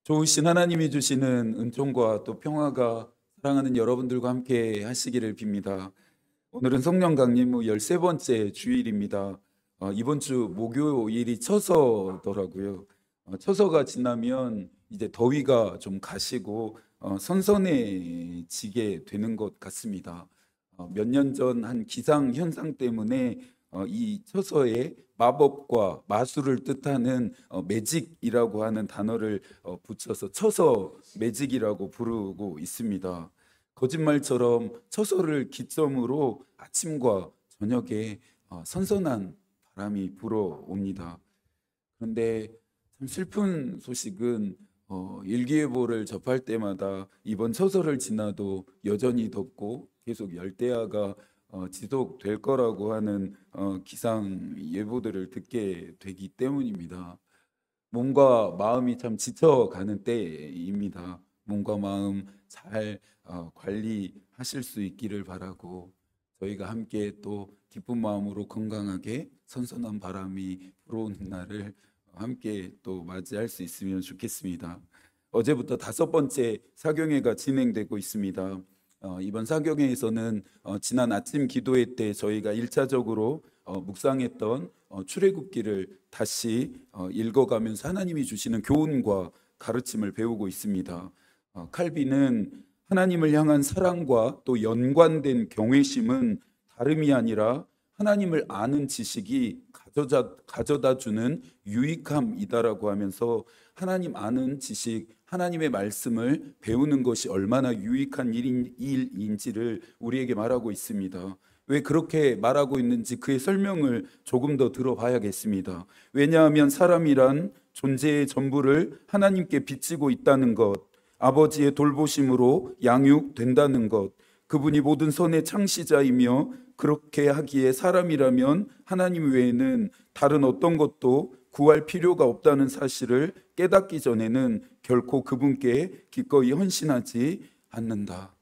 좋으신 하나님이 주시는 은총과 또 평화가 사랑하는 여러분들과 함께 하시기를 빕니다. 오늘은 성령 강림후 13번째 주일입니다. 이번 주 목요일이 처서더라고요. 처서가 지나면 이제 더위가 좀 가시고 선선해지게 되는 것 같습니다. 몇 년 전 한 기상 현상 때문에 이 처서에 마법과 마술을 뜻하는 매직이라고 하는 단어를 붙여서 처서 매직이라고 부르고 있습니다. 거짓말처럼 처서를 기점으로 아침과 저녁에 선선한 바람이 불어옵니다. 그런데 참 슬픈 소식은 일기예보를 접할 때마다 이번 처서를 지나도 여전히 덥고 계속 열대야가 지속될 거라고 하는 기상 예보들을 듣게 되기 때문입니다. 몸과 마음이 참 지쳐가는 때입니다. 몸과 마음 잘 관리하실 수 있기를 바라고 저희가 함께 또 기쁜 마음으로 건강하게 선선한 바람이 불어오는 날을 함께 또 맞이할 수 있으면 좋겠습니다. 어제부터 5번째 사경회가 진행되고 있습니다. 이번 사경회에서는 지난 아침 기도회 때 저희가 1차적으로 묵상했던 출애굽기를 다시 읽어가면서 하나님이 주시는 교훈과 가르침을 배우고 있습니다. 칼빈은 하나님을 향한 사랑과 또 연관된 경외심은 다름이 아니라 하나님을 아는 지식이 가져다 주는 유익함이다라고 하면서 하나님 아는 지식, 하나님의 말씀을 배우는 것이 얼마나 유익한 일인지를 우리에게 말하고 있습니다. 왜 그렇게 말하고 있는지 그의 설명을 조금 더 들어봐야겠습니다. 왜냐하면 사람이란 존재의 전부를 하나님께 비치고 있다는 것, 아버지의 돌보심으로 양육된다는 것, 그분이 모든 선의 창시자이며 그렇게 하기에 사람이라면 하나님 외에는 다른 어떤 것도 구할 필요가 없다는 사실을 깨닫기 전에는 결코 그분께 기꺼이 헌신하지 않는다.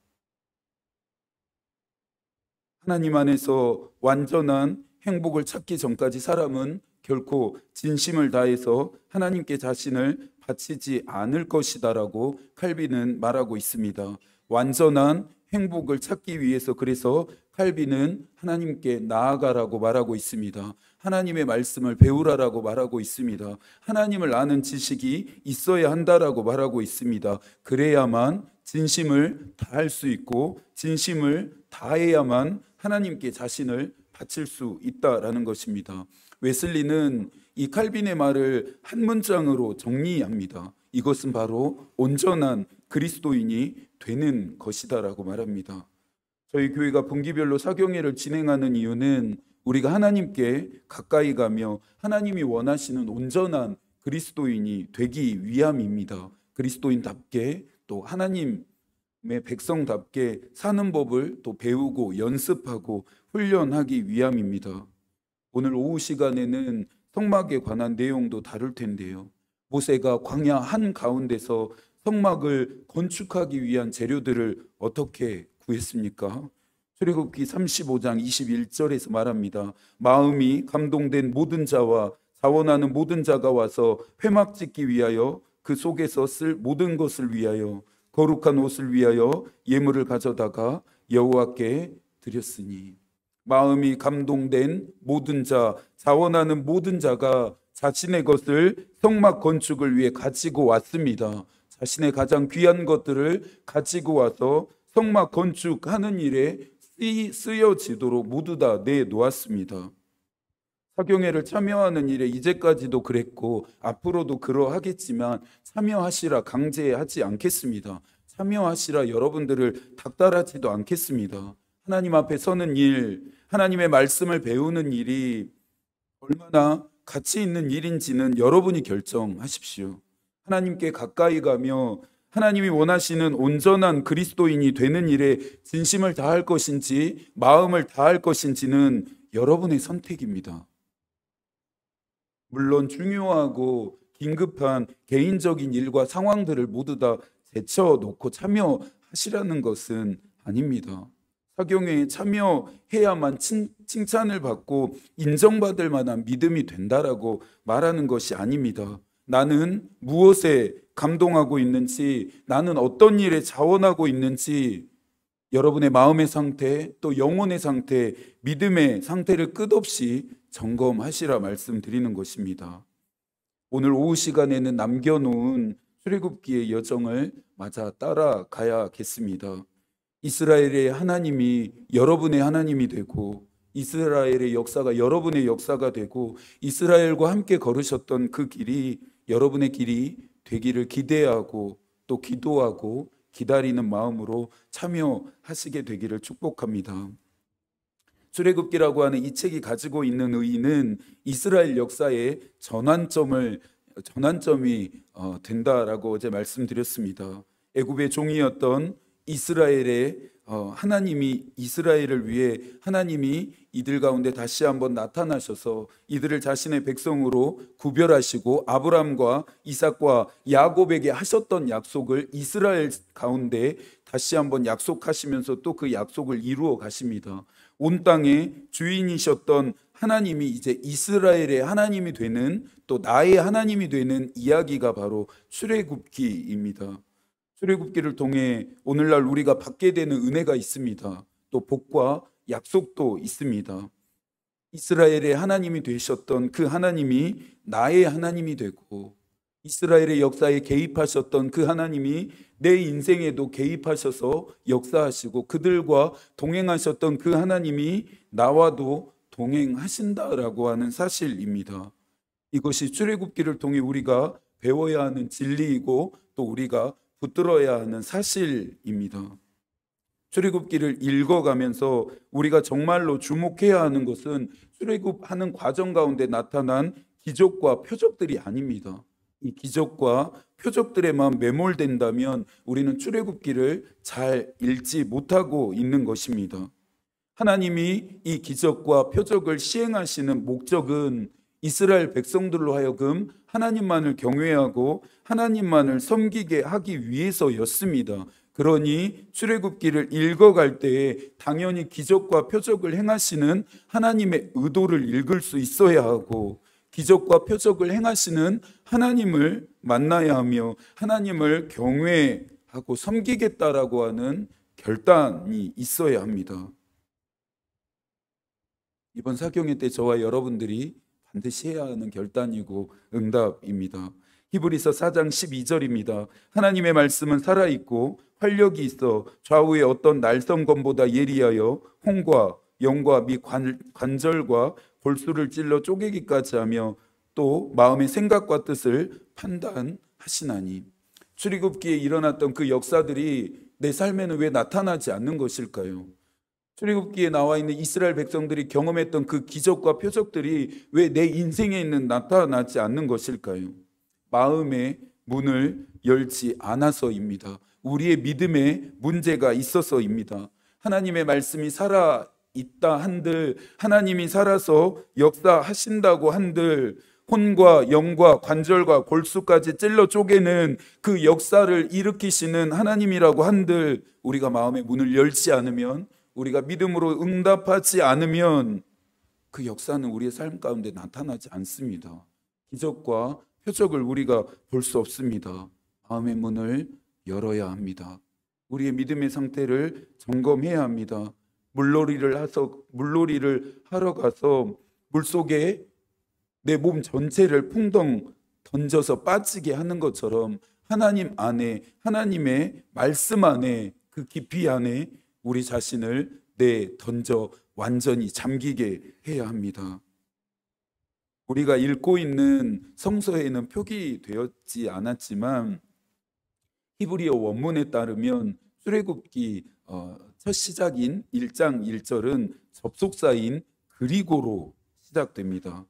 하나님 안에서 완전한 행복을 찾기 전까지 사람은 결코 진심을 다해서 하나님께 자신을 바치지 않을 것이다라고 칼빈은 말하고 있습니다. 완전한 행복을 찾기 위해서 그래서 칼빈은 하나님께 나아가라고 말하고 있습니다. 하나님의 말씀을 배우라라고 말하고 있습니다. 하나님을 아는 지식이 있어야 한다라고 말하고 있습니다. 그래야만 진심을 다할 수 있고 진심을 다해야만 하나님께 자신을 바칠 수 있다라는 것입니다. 웨슬리는 이 칼빈의 말을 한 문장으로 정리합니다. 이것은 바로 온전한 그리스도인이 되는 것이다라고 말합니다. 저희 교회가 분기별로 사경회를 진행하는 이유는 우리가 하나님께 가까이 가며 하나님이 원하시는 온전한 그리스도인이 되기 위함입니다. 그리스도인답게 또 하나님의 백성답게 사는 법을 또 배우고 연습하고 훈련하기 위함입니다. 오늘 오후 시간에는 성막에 관한 내용도 다룰 텐데요. 모세가 광야 한가운데서 성막을 건축하기 위한 재료들을 어떻게 구했습니까? 출애굽기 35장 21절에서 말합니다. 마음이 감동된 모든 자와 자원하는 모든 자가 와서 회막 짓기 위하여 그 속에서 쓸 모든 것을 위하여 거룩한 옷을 위하여 예물을 가져다가 여호와께 드렸으니, 마음이 감동된 모든 자, 자원하는 모든 자가 자신의 것을 성막 건축을 위해 가지고 왔습니다. 자신의 가장 귀한 것들을 가지고 와서 성막 건축하는 일에 쓰여지도록 모두 다 내놓았습니다. 사경회를 참여하는 일에 이제까지도 그랬고 앞으로도 그러하겠지만 참여하시라 강제하지 않겠습니다. 참여하시라 여러분들을 닥달하지도 않겠습니다. 하나님 앞에 서는 일, 하나님의 말씀을 배우는 일이 얼마나 가치 있는 일인지는 여러분이 결정하십시오. 하나님께 가까이 가며 하나님이 원하시는 온전한 그리스도인이 되는 일에 진심을 다할 것인지 마음을 다할 것인지는 여러분의 선택입니다. 물론 중요하고 긴급한 개인적인 일과 상황들을 모두 다 제쳐놓고 참여하시라는 것은 아닙니다. 사경회에 참여해야만 칭찬을 받고 인정받을 만한 믿음이 된다라고 말하는 것이 아닙니다. 나는 무엇에 감동하고 있는지, 나는 어떤 일에 자원하고 있는지 여러분의 마음의 상태, 또 영혼의 상태, 믿음의 상태를 끝없이 점검하시라 말씀드리는 것입니다. 오늘 오후 시간에는 남겨놓은 출애굽기의 여정을 맞아 따라가야겠습니다. 이스라엘의 하나님이 여러분의 하나님이 되고, 이스라엘의 역사가 여러분의 역사가 되고, 이스라엘과 함께 걸으셨던 그 길이 여러분의 길이 되기를 기대하고 또 기도하고 기다리는 마음으로 참여하시게 되기를 축복합니다. 출애굽기라고 하는 이 책이 가지고 있는 의의는 이스라엘 역사의 전환점이 된다라고 어제 말씀드렸습니다. 애굽의 종이었던 이스라엘의 하나님이 이스라엘을 위해 하나님이 이들 가운데 다시 한번 나타나셔서 이들을 자신의 백성으로 구별하시고 아브람과 이삭과 야곱에게 하셨던 약속을 이스라엘 가운데 다시 한번 약속하시면서 또 그 약속을 이루어 가십니다. 온 땅의 주인이셨던 하나님이 이제 이스라엘의 하나님이 되는, 또 나의 하나님이 되는 이야기가 바로 출애굽기입니다. 출애굽기를 통해 오늘날 우리가 받게 되는 은혜가 있습니다. 또 복과 약속도 있습니다. 이스라엘의 하나님이 되셨던 그 하나님이 나의 하나님이 되고, 이스라엘의 역사에 개입하셨던 그 하나님이 내 인생에도 개입하셔서 역사하시고, 그들과 동행하셨던 그 하나님이 나와도 동행하신다라고 하는 사실입니다. 이것이 출애굽기를 통해 우리가 배워야 하는 진리이고 또 우리가 붙들어야 하는 사실입니다. 출애굽기를 읽어가면서 우리가 정말로 주목해야 하는 것은 출애굽하는 과정 가운데 나타난 기적과 표적들이 아닙니다. 이 기적과 표적들에만 매몰된다면 우리는 출애굽기를 잘 읽지 못하고 있는 것입니다. 하나님이 이 기적과 표적을 시행하시는 목적은 이스라엘 백성들로 하여금 하나님만을 경외하고 하나님만을 섬기게 하기 위해서였습니다. 그러니 출애굽기를 읽어갈 때에 당연히 기적과 표적을 행하시는 하나님의 의도를 읽을 수 있어야 하고, 기적과 표적을 행하시는 하나님을 만나야 하며 하나님을 경외하고 섬기겠다라고 하는 결단이 있어야 합니다. 이번 사경회 때 저와 여러분들이 반드시 해야 하는 결단이고 응답입니다. 히브리서 4장 12절입니다. 하나님의 말씀은 살아있고 활력이 있어 좌우의 어떤 날성검보다 예리하여 홍과 영과 및 관절과 골수를 찔러 쪼개기까지 하며 또 마음의 생각과 뜻을 판단하시나니. 출애굽기에 일어났던 그 역사들이 내 삶에는 왜 나타나지 않는 것일까요? 출애굽기에 나와 있는 이스라엘 백성들이 경험했던 그 기적과 표적들이 왜 내 인생에 나타나지 않는 것일까요? 마음의 문을 열지 않아서입니다. 우리의 믿음에 문제가 있어서입니다. 하나님의 말씀이 살아있다 한들, 하나님이 살아서 역사하신다고 한들, 혼과 영과 관절과 골수까지 찔러 쪼개는 그 역사를 일으키시는 하나님이라고 한들, 우리가 마음의 문을 열지 않으면, 우리가 믿음으로 응답하지 않으면 그 역사는 우리의 삶 가운데 나타나지 않습니다. 기적과 표적을 우리가 볼 수 없습니다. 마음의 문을 열어야 합니다. 우리의 믿음의 상태를 점검해야 합니다. 물놀이를 하러 가서 물속에 내 몸 전체를 풍덩 던져서 빠지게 하는 것처럼 하나님 안에, 하나님의 말씀 안에, 그 깊이 안에 우리 자신을 던져 완전히 잠기게 해야 합니다. 우리가 읽고 있는 성서에는 표기되었지 않았지만 히브리어 원문에 따르면 출애굽기 첫 시작인 1장 1절은 접속사인 그리고로 시작됩니다.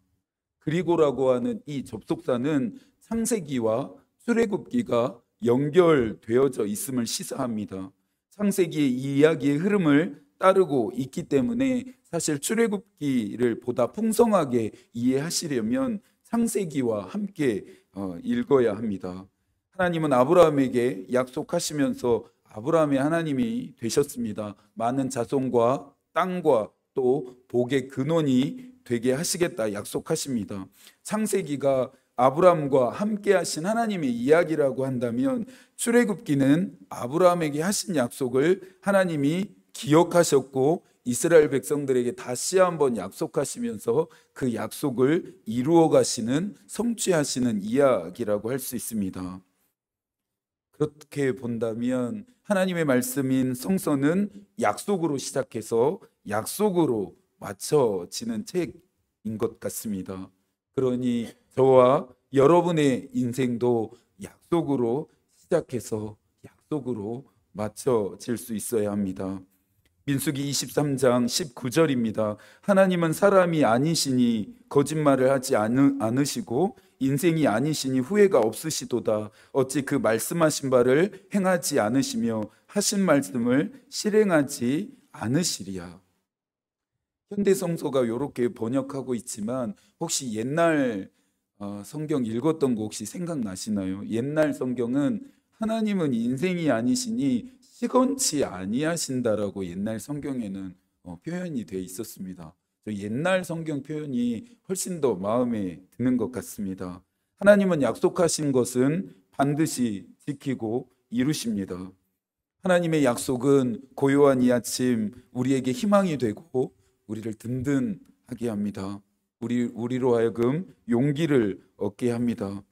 그리고라고 하는 이 접속사는 창세기와 출애굽기가 연결되어져 있음을 시사합니다. 창세기의 이 이야기의 흐름을 따르고 있기 때문에 사실 출애굽기를 보다 풍성하게 이해하시려면 창세기와 함께 읽어야 합니다. 하나님은 아브라함에게 약속하시면서 아브라함의 하나님이 되셨습니다. 많은 자손과 땅과 또 복의 근원이 되게 하시겠다 약속하십니다. 창세기가 아브라함과 함께 하신 하나님의 이야기라고 한다면 출애굽기는 아브라함에게 하신 약속을 하나님이 기억하셨고 이스라엘 백성들에게 다시 한번 약속하시면서 그 약속을 이루어 가시는, 성취하시는 이야기라고 할 수 있습니다. 그렇게 본다면 하나님의 말씀인 성서는 약속으로 시작해서 약속으로 맞춰지는 책인 것 같습니다. 그러니 저와 여러분의 인생도 약속으로 시작해서 약속으로 맞춰질 수 있어야 합니다. 민수기 23장 19절입니다. 하나님은 사람이 아니시니 거짓말을 하지 않으시고 인생이 아니시니 후회가 없으시도다. 어찌 그 말씀하신 바를 행하지 않으시며 하신 말씀을 실행하지 않으시리야. 현대성서가 이렇게 번역하고 있지만 혹시 옛날 성경 읽었던 거 혹시 생각나시나요? 옛날 성경은 하나님은 인생이 아니시니 시건치 아니하신다라고 옛날 성경에는 표현이 되어 있었습니다. 옛날 성경 표현이 훨씬 더 마음에 드는 것 같습니다. 하나님은 약속하신 것은 반드시 지키고 이루십니다. 하나님의 약속은 고요한 이 아침 우리에게 희망이 되고 우리를 든든하게 합니다. 우리로 하여금 용기를 얻게 합니다.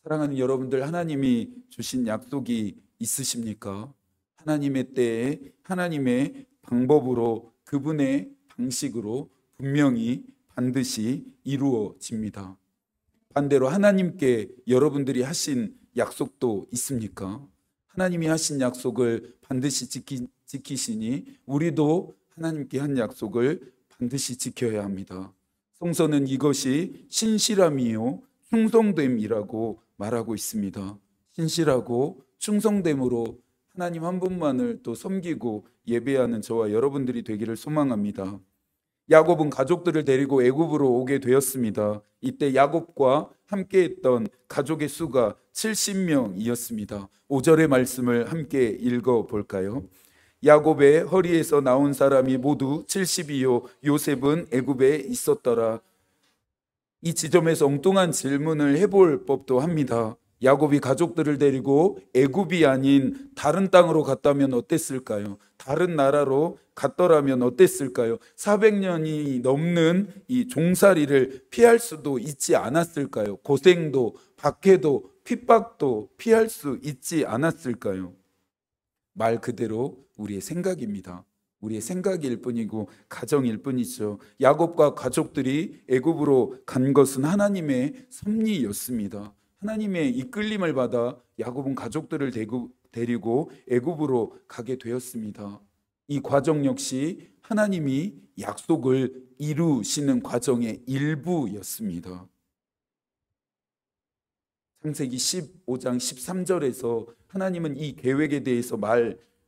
사랑하는 여러분들, 하나님이 주신 약속이 있으십니까? 하나님의 때에 하나님의 방법으로 그분의 방식으로 분명히 반드시 이루어집니다. 반대로 하나님께 여러분들이 하신 약속도 있습니까? 하나님이 하신 약속을 반드시 지키시니 우리도 하나님께 한 약속을 반드시 지켜야 합니다. 성서는 이것이 신실함이요 충성됨이라고 말하고 있습니다. 신실하고 충성됨으로 하나님 한 분만을 또 섬기고 예배하는 저와 여러분들이 되기를 소망합니다. 야곱은 가족들을 데리고 애굽으로 오게 되었습니다. 이때 야곱과 함께했던 가족의 수가 70명이었습니다. 5절의 말씀을 함께 읽어볼까요? 야곱의 허리에서 나온 사람이 모두 70이요 요셉은 애굽에 있었더라. 이 지점에서 엉뚱한 질문을 해볼 법도 합니다. 야곱이 가족들을 데리고 애굽이 아닌 다른 땅으로 갔다면 어땠을까요? 다른 나라로 갔더라면 어땠을까요? 400년이 넘는 이 종살이를 피할 수도 있지 않았을까요? 고생도 박해도 핍박도 피할 수 있지 않았을까요? 말 그대로 우리의 생각입니다. 우리의 생각일 뿐이고 가정일 뿐이죠. 야곱과 가족들이 애굽으로 간 것은 하나님의 섭리였습니다. 하나님의 이끌림을 받아 야곱은 가족들을 데리고 애굽으로 가게 되었습니다. 이 과정 역시 하나님이 약속을 이루시는 과정의 일부였습니다. 창세기 15장 13절에서 하나님은 이 계획에 대해서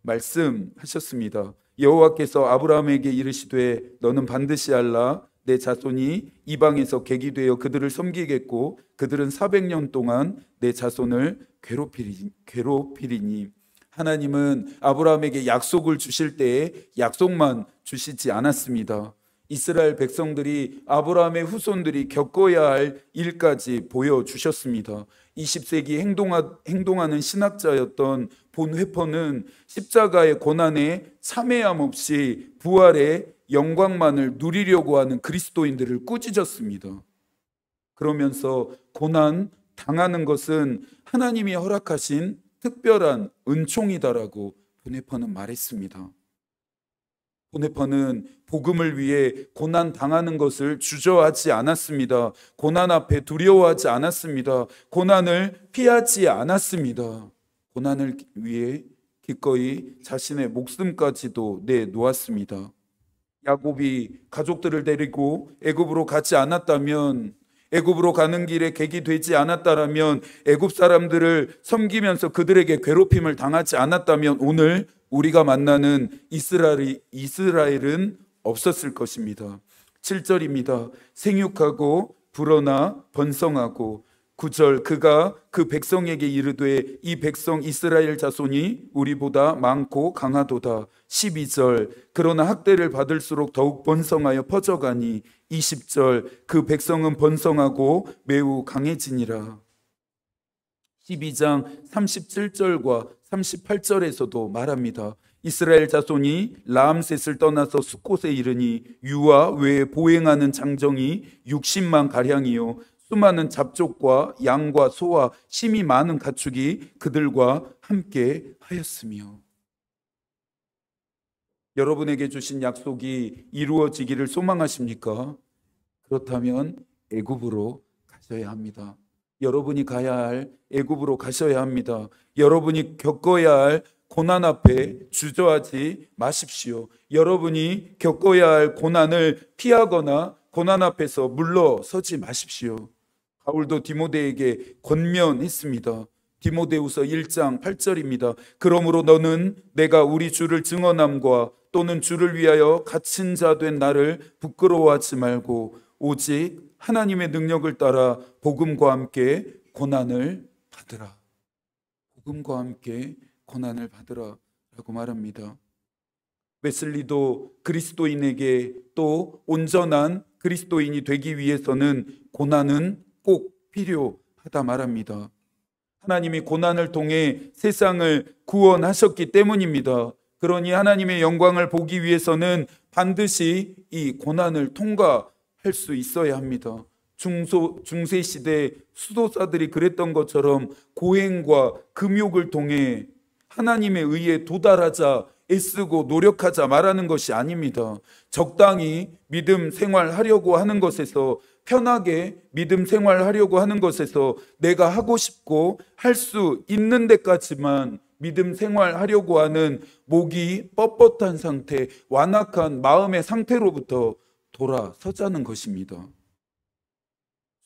말씀하셨습니다. 여호와께서 아브라함에게 이르시되 너는 반드시 알라. 내 자손이 이방에서 객이 되어 그들을 섬기겠고 그들은 400년 동안 내 자손을 괴롭히리니. 하나님은 아브라함에게 약속을 주실 때에 약속만 주시지 않았습니다. 이스라엘 백성들이 아브라함의 후손들이 겪어야 할 일까지 보여주셨습니다. 20세기 행동하는 신학자였던 본 회퍼는 십자가의 고난에 참회함 없이 부활의 영광만을 누리려고 하는 그리스도인들을 꾸짖었습니다. 그러면서 고난 당하는 것은 하나님이 허락하신 특별한 은총이다라고 본 회퍼는 말했습니다. 보네파는 복음을 위해 고난 당하는 것을 주저하지 않았습니다. 고난 앞에 두려워하지 않았습니다. 고난을 피하지 않았습니다. 고난을 위해 기꺼이 자신의 목숨까지도 내놓았습니다. 야곱이 가족들을 데리고 애굽으로 가지 않았다면, 애굽으로 가는 길에 객이 되지 않았다면, 애굽 사람들을 섬기면서 그들에게 괴롭힘을 당하지 않았다면 오늘 우리가 만나는 이스라엘은 없었을 것입니다. 7절입니다. 생육하고 불어나 번성하고 9절 그가 그 백성에게 이르되 이 백성 이스라엘 자손이 우리보다 많고 강하도다. 12절 그러나 학대를 받을수록 더욱 번성하여 퍼져가니. 20절 그 백성은 번성하고 매우 강해지니라. 12장 37절과 38절에서도 말합니다. 이스라엘 자손이 라암셋을 떠나서 수콧에 이르니 유아 외에 보행하는 장정이 60만 가량이요 수많은 잡족과 양과 소와 심이 많은 가축이 그들과 함께 하였으며. 여러분에게 주신 약속이 이루어지기를 소망하십니까? 그렇다면 애굽으로 가셔야 합니다. 여러분이 가야 할 애굽으로 가셔야 합니다. 여러분이 겪어야 할 고난 앞에 주저하지 마십시오. 여러분이 겪어야 할 고난을 피하거나 고난 앞에서 물러서지 마십시오. 바울도 디모데에게 권면했습니다. 디모데후서 1장 8절입니다. 그러므로 너는 내가 우리 주를 증언함과 또는 주를 위하여 갇힌 자 된 나를 부끄러워하지 말고 오직 하나님의 능력을 따라 복음과 함께 고난을 받으라. 복음과 함께 고난을 받으라 라고 말합니다. 웨슬리도 그리스도인에게 또 온전한 그리스도인이 되기 위해서는 고난은 꼭 필요하다 말합니다. 하나님이 고난을 통해 세상을 구원하셨기 때문입니다. 그러니 하나님의 영광을 보기 위해서는 반드시 이 고난을 통과할 수 있어야 합니다. 중세시대 수도사들이 그랬던 것처럼 고행과 금욕을 통해 하나님의 의에 도달하자 애쓰고 노력하자 말하는 것이 아닙니다. 적당히 믿음 생활하려고 하는 것에서, 편하게 믿음 생활하려고 하는 것에서 내가 하고 싶고 할 수 있는 데까지만 믿음 생활하려고 하는 목이 뻣뻣한 상태, 완악한 마음의 상태로부터 돌아서자는 것입니다.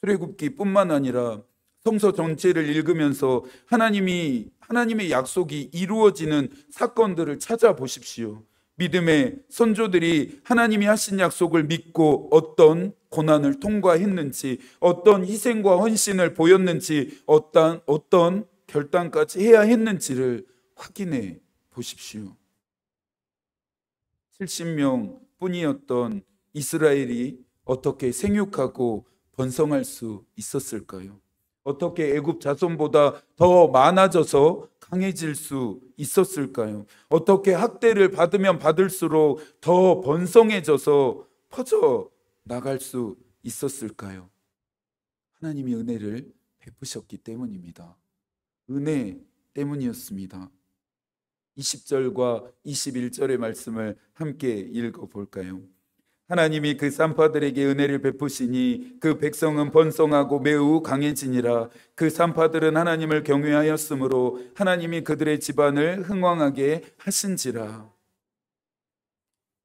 출애굽기뿐만 아니라 성서 전체를 읽으면서 하나님의 약속이 이루어지는 사건들을 찾아보십시오. 믿음의 선조들이 하나님이 하신 약속을 믿고 어떤 고난을 통과했는지, 어떤 희생과 헌신을 보였는지, 어떤 결단까지 해야 했는지를 확인해 보십시오. 70명 뿐이었던 이스라엘이 어떻게 생육하고 번성할 수 있었을까요? 어떻게 애굽 자손보다 더 많아져서 강해질 수 있었을까요? 어떻게 학대를 받으면 받을수록 더 번성해져서 퍼져 나갈 수 있었을까요? 하나님이 은혜를 베푸셨기 때문입니다. 은혜 때문이었습니다. 20절과 21절의 말씀을 함께 읽어볼까요? 하나님이 그 산파들에게 은혜를 베푸시니 그 백성은 번성하고 매우 강해지니라. 그 산파들은 하나님을 경외하였으므로 하나님이 그들의 집안을 흥왕하게 하신지라.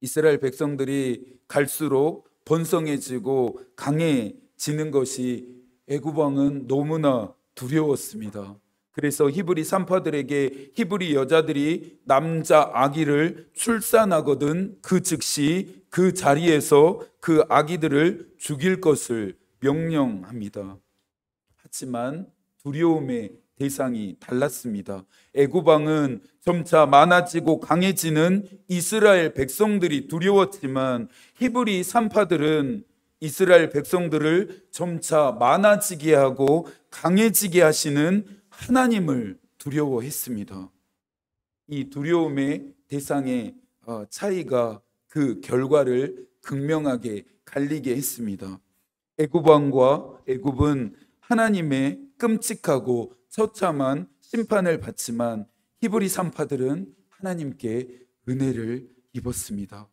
이스라엘 백성들이 갈수록 번성해지고 강해지는 것이 애굽 왕은 너무나 두려웠습니다. 그래서 히브리 산파들에게 히브리 여자들이 남자 아기를 출산하거든 그 즉시 그 자리에서 그 아기들을 죽일 것을 명령합니다. 하지만 두려움의 대상이 달랐습니다. 애굽 왕은 점차 많아지고 강해지는 이스라엘 백성들이 두려웠지만 히브리 산파들은 이스라엘 백성들을 점차 많아지게 하고 강해지게 하시는 하나님을 두려워했습니다. 이 두려움의 대상의 차이가 그 결과를 극명하게 갈리게 했습니다. 애굽 왕과 애굽은 하나님의 끔찍하고 처참한 심판을 받지만 히브리 산파들은 하나님께 은혜를 입었습니다.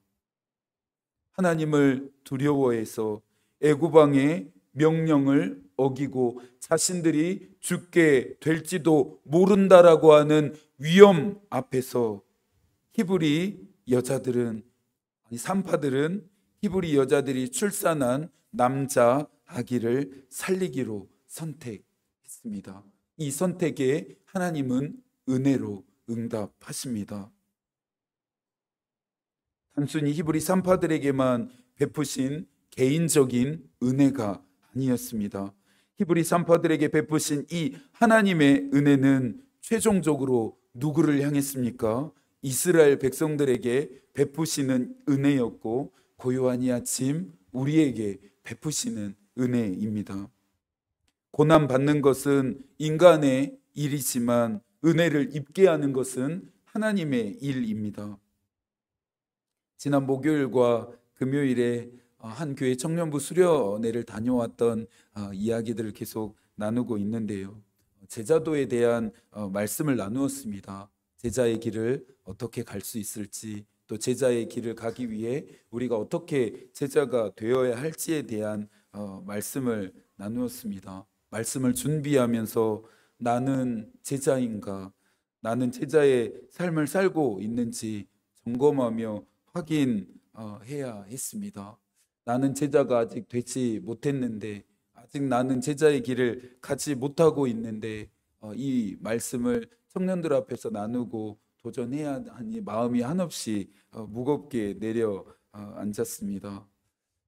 하나님을 두려워해서 애굽 왕의 명령을 어기고 자신들이 죽게 될지도 모른다라고 하는 위험 앞에서 히브리 여자들은, 산파들은 히브리 여자들이 출산한 남자 아기를 살리기로 선택했습니다. 이 선택에 하나님은 은혜로 응답하십니다. 단순히 히브리 산파들에게만 베푸신 개인적인 은혜가 아니었습니다. 히브리 산파들에게 베푸신 이 하나님의 은혜는 최종적으로 누구를 향했습니까? 이스라엘 백성들에게 베푸시는 은혜였고, 고요한 이 아침 우리에게 베푸시는 은혜입니다. 고난 받는 것은 인간의 일이지만 은혜를 입게 하는 것은 하나님의 일입니다. 지난 목요일과 금요일에 한 교회 청년부 수련회를 다녀왔던 이야기들을 계속 나누고 있는데요. 제자도에 대한 말씀을 나누었습니다. 제자의 길을 어떻게 갈 수 있을지, 또 제자의 길을 가기 위해 우리가 어떻게 제자가 되어야 할지에 대한 말씀을 나누었습니다. 말씀을 준비하면서 나는 제자인가, 나는 제자의 삶을 살고 있는지 점검하며 확인해야 했습니다. 나는 제자가 아직 되지 못했는데, 아직 나는 제자의 길을 가지 못하고 있는데, 이 말씀을 청년들 앞에서 나누고 도전해야 하니 마음이 한없이 무겁게 내려앉았습니다.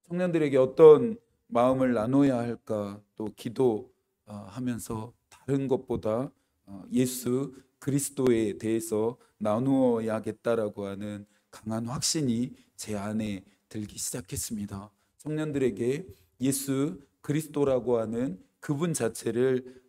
청년들에게 어떤 마음을 나눠야 할까, 또 기도하면서 다른 것보다 예수 그리스도에 대해서 나누어야겠다라고 하는 강한 확신이 제 안에 들기 시작했습니다. 청년들에게 예수 그리스도라고 하는 그분 자체를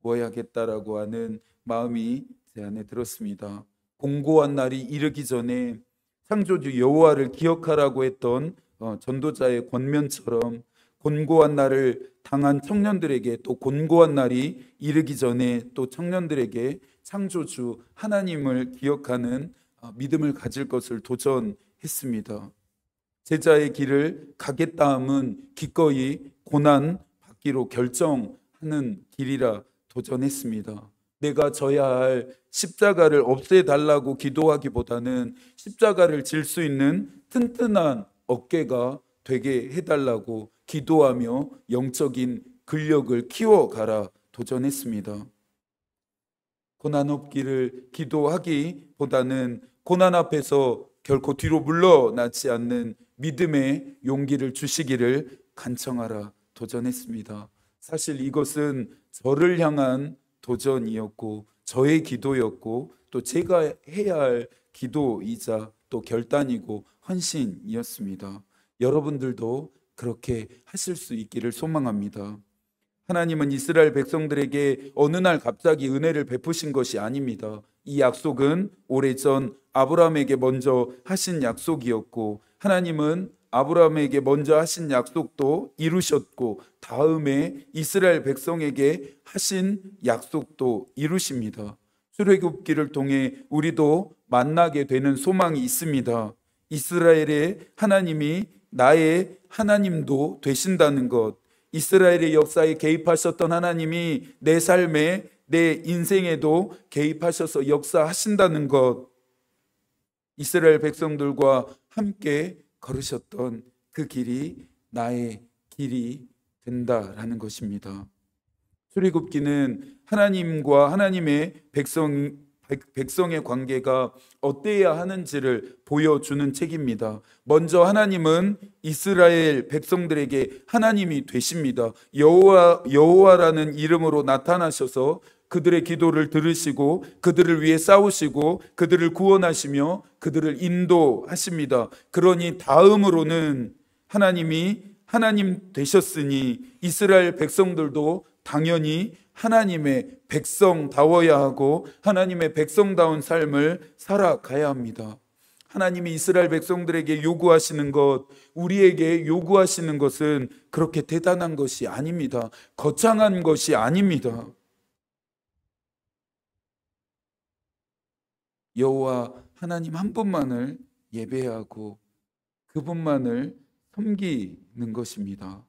나누어야겠다라고 하는 마음이 제 안에 들었습니다. 공고한 날이 이르기 전에 창조주 여호와를 기억하라고 했던 전도자의 권면처럼, 곤고한 날을 당한 청년들에게 또 곤고한 날이 이르기 전에 또 청년들에게 창조주 하나님을 기억하는 믿음을 가질 것을 도전했습니다. 제자의 길을 가겠다 함은 기꺼이 고난 받기로 결정하는 길이라 도전했습니다. 내가 져야 할 십자가를 없애달라고 기도하기보다는 십자가를 질 수 있는 튼튼한 어깨가 되게 해달라고 기도하며 영적인 근력을 키워가라 도전했습니다. 고난 없기를 기도하기보다는 고난 앞에서 결코 뒤로 물러나지 않는 믿음의 용기를 주시기를 간청하라 도전했습니다. 사실 이것은 저를 향한 도전이었고, 저의 기도였고, 또 제가 해야 할 기도이자 또 결단이고 헌신이었습니다. 여러분들도 그렇게 하실 수 있기를 소망합니다. 하나님은 이스라엘 백성들에게 어느 날 갑자기 은혜를 베푸신 것이 아닙니다. 이 약속은 오래전 아브라함에게 먼저 하신 약속이었고, 하나님은 아브라함에게 먼저 하신 약속도 이루셨고, 다음에 이스라엘 백성에게 하신 약속도 이루십니다. 출애굽기를 통해 우리도 만나게 되는 소망이 있습니다. 이스라엘의 하나님이 나의 하나님도 되신다는 것, 이스라엘의 역사에 개입하셨던 하나님이 내 삶에, 내 인생에도 개입하셔서 역사하신다는 것, 이스라엘 백성들과 함께 걸으셨던 그 길이 나의 길이 된다라는 것입니다. 출애굽기는 하나님과 하나님의 백성의 관계가 어때야 하는지를 보여주는 책입니다. 먼저 하나님은 이스라엘 백성들에게 하나님이 되십니다. 여호와라는 이름으로 나타나셔서 그들의 기도를 들으시고 그들을 위해 싸우시고 그들을 구원하시며 그들을 인도하십니다. 그러니 다음으로는 하나님이 하나님 되셨으니 이스라엘 백성들도 당연히 하나님의 백성다워야 하고 하나님의 백성다운 삶을 살아가야 합니다. 하나님이 이스라엘 백성들에게 요구하시는 것, 우리에게 요구하시는 것은 그렇게 대단한 것이 아닙니다. 거창한 것이 아닙니다. 여호와 하나님 한 분만을 예배하고 그분만을 섬기는 것입니다.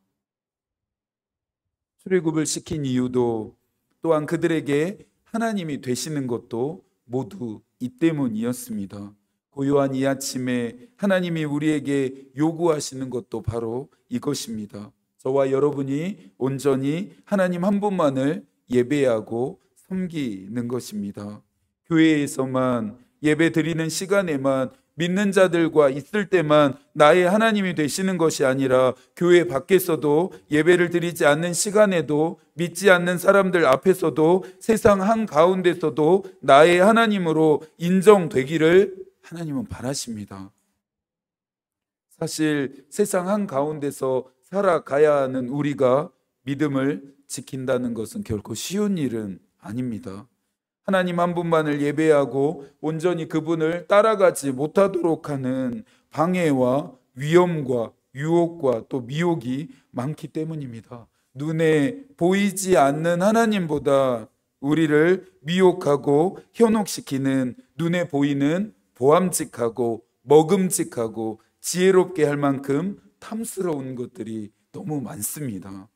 출애굽을 시킨 이유도 또한 그들에게 하나님이 되시는 것도 모두 이 때문이었습니다. 고요한 이 아침에 하나님이 우리에게 요구하시는 것도 바로 이것입니다. 저와 여러분이 온전히 하나님 한 분만을 예배하고 섬기는 것입니다. 교회에서만 예배 드리는 시간에만 믿는 자들과 있을 때만 나의 하나님이 되시는 것이 아니라 교회 밖에서도, 예배를 드리지 않는 시간에도, 믿지 않는 사람들 앞에서도, 세상 한가운데서도 나의 하나님으로 인정되기를 하나님은 바라십니다. 사실 세상 한가운데서 살아가야 하는 우리가 믿음을 지킨다는 것은 결코 쉬운 일은 아닙니다. 하나님 한 분만을 예배하고 온전히 그분을 따라가지 못하도록 하는 방해와 위험과 유혹과 또 미혹이 많기 때문입니다. 눈에 보이지 않는 하나님보다 우리를 미혹하고 현혹시키는 눈에 보이는 보암직하고 먹음직하고 지혜롭게 할 만큼 탐스러운 것들이 너무 많습니다.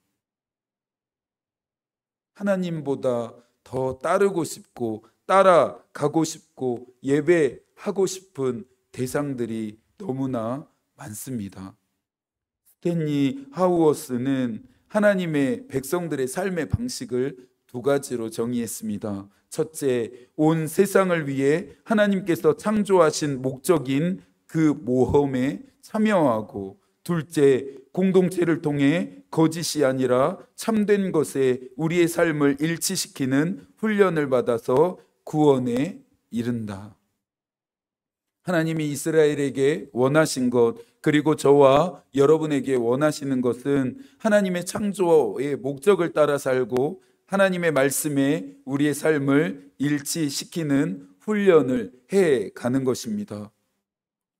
하나님보다 더 따르고 싶고 따라가고 싶고 예배하고 싶은 대상들이 너무나 많습니다. 스탠리 하우어스는 하나님의 백성들의 삶의 방식을 두 가지로 정의했습니다. 첫째, 온 세상을 위해 하나님께서 창조하신 목적인 그 모험에 참여하고, 둘째, 공동체를 통해 거짓이 아니라 참된 것에 우리의 삶을 일치시키는 훈련을 받아서 구원에 이른다. 하나님이 이스라엘에게 원하신 것, 그리고 저와 여러분에게 원하시는 것은 하나님의 창조의 목적을 따라 살고 하나님의 말씀에 우리의 삶을 일치시키는 훈련을 해 가는 것입니다.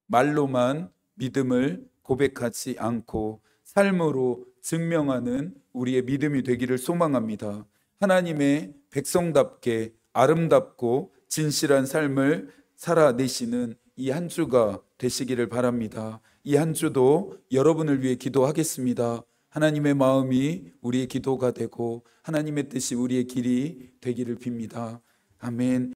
말로만 믿음을 고백하지 않고 삶으로 증명하는 우리의 믿음이 되기를 소망합니다. 하나님의 백성답게 아름답고 진실한 삶을 살아내시는 이 한 주가 되시기를 바랍니다. 이 한 주도 여러분을 위해 기도하겠습니다. 하나님의 마음이 우리의 기도가 되고 하나님의 뜻이 우리의 길이 되기를 빕니다. 아멘.